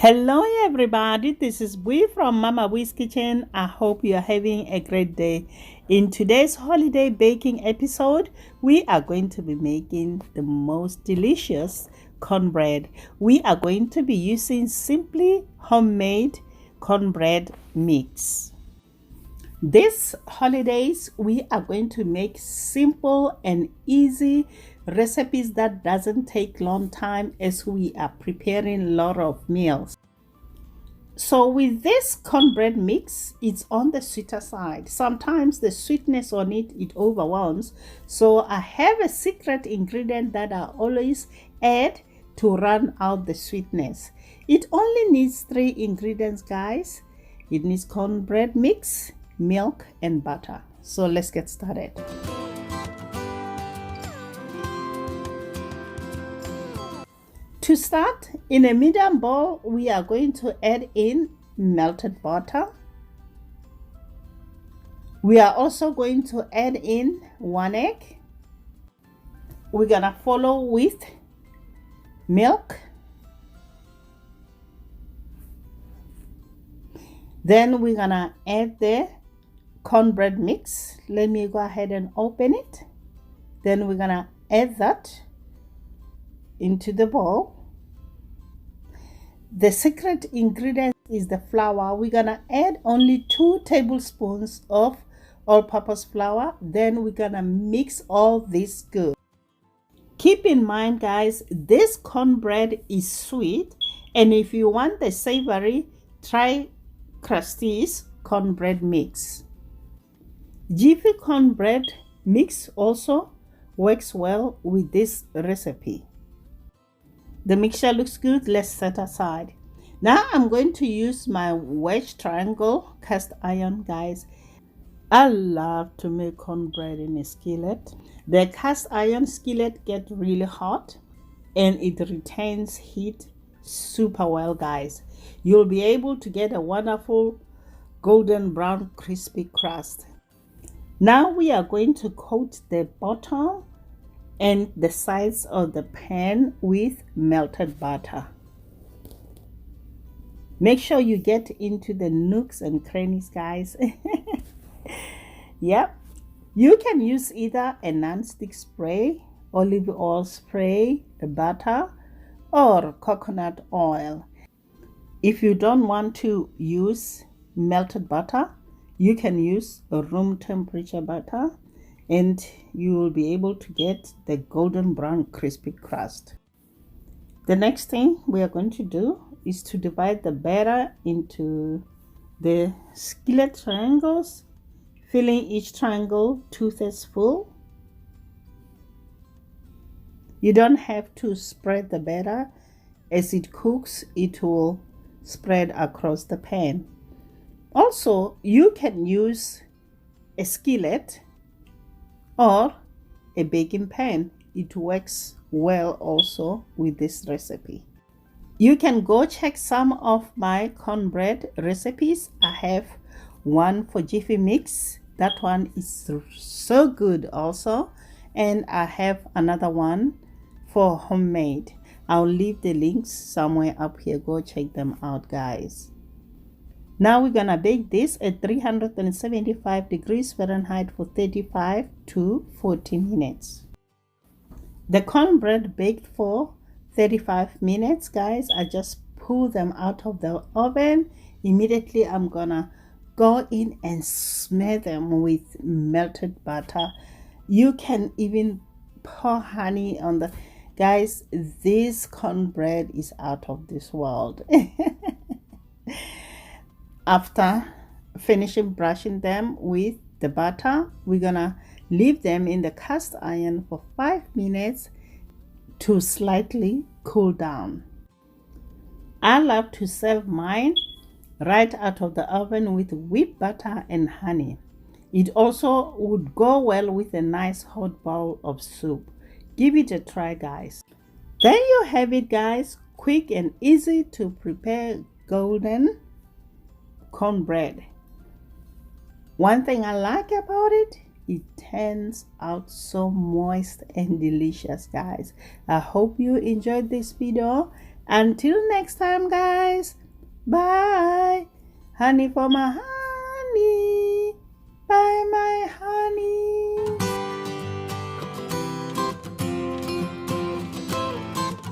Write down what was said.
Hello everybody, this is Bui from Mama Bui's Kitchen. I hope you are having a great day. In today's holiday baking episode, we are going to be making the most delicious cornbread. We are going to be using simply homemade cornbread mix. This holidays, we are going to make simple and easy recipes that doesn't take long time as we are preparing a lot of meals. So with this cornbread mix, it's on the sweeter side. Sometimes the sweetness on it overwhelms. So I have a secret ingredient that I always add to run out the sweetness. It only needs 3 ingredients, guys. It needs cornbread mix, milk, and butter. So let's get started. To start, in a medium bowl, we are going to add in melted butter. We are also going to add in 1 egg. We're gonna follow with milk. Then we're gonna add the cornbread mix. Let me go ahead and open it. Then we're gonna add that into the bowl. The secret ingredient is the flour. We're gonna add only 2 tablespoons of all-purpose flour. Then we're gonna mix all this good. Keep in mind, guys, this cornbread is sweet, and if you want the savory, try Krusty's cornbread mix. Jiffy cornbread mix also works well with this recipe. The mixture looks good. Let's set aside. Now I'm going to use my wedge triangle cast iron, guys. I love to make cornbread in a skillet. The cast iron skillet gets really hot and it retains heat super well, guys. You'll be able to get a wonderful golden brown crispy crust. Now we are going to coat the bottom and the sides of the pan with melted butter. Make sure you get into the nooks and crannies, guys. Yep, you can use either a non-stick spray, olive oil spray, butter, or coconut oil. If you don't want to use melted butter, you can use a room temperature butter, and you will be able to get the golden brown crispy crust. The next thing we are going to do is to divide the batter into the skillet triangles, filling each triangle 2/3 full. You don't have to spread the batter. As it cooks, it will spread across the pan. Also, you can use a skillet or a baking pan. It works well also with this recipe. You can go check some of my cornbread recipes. I have one for Jiffy Mix. That one is so good also. And I have another one for homemade. I'll leave the links somewhere up here. Go check them out, guys. Now we're gonna bake this at 375 degrees Fahrenheit for 35 to 40 minutes. The cornbread baked for 35 minutes, guys. I just pull them out of the oven. Immediately I'm gonna go in and smear them with melted butter. You can even pour honey on the, guys, this cornbread is out of this world. After finishing brushing them with the butter, we're gonna leave them in the cast iron for 5 minutes to slightly cool down. I love to serve mine right out of the oven with whipped butter and honey. It also would go well with a nice hot bowl of soup. Give it a try, guys. There you have it, guys. Quick and easy to prepare golden cornbread. One thing I like about it, it turns out so moist and delicious, guys. I hope you enjoyed this video. Until next time, guys. Bye. Honey for my heart.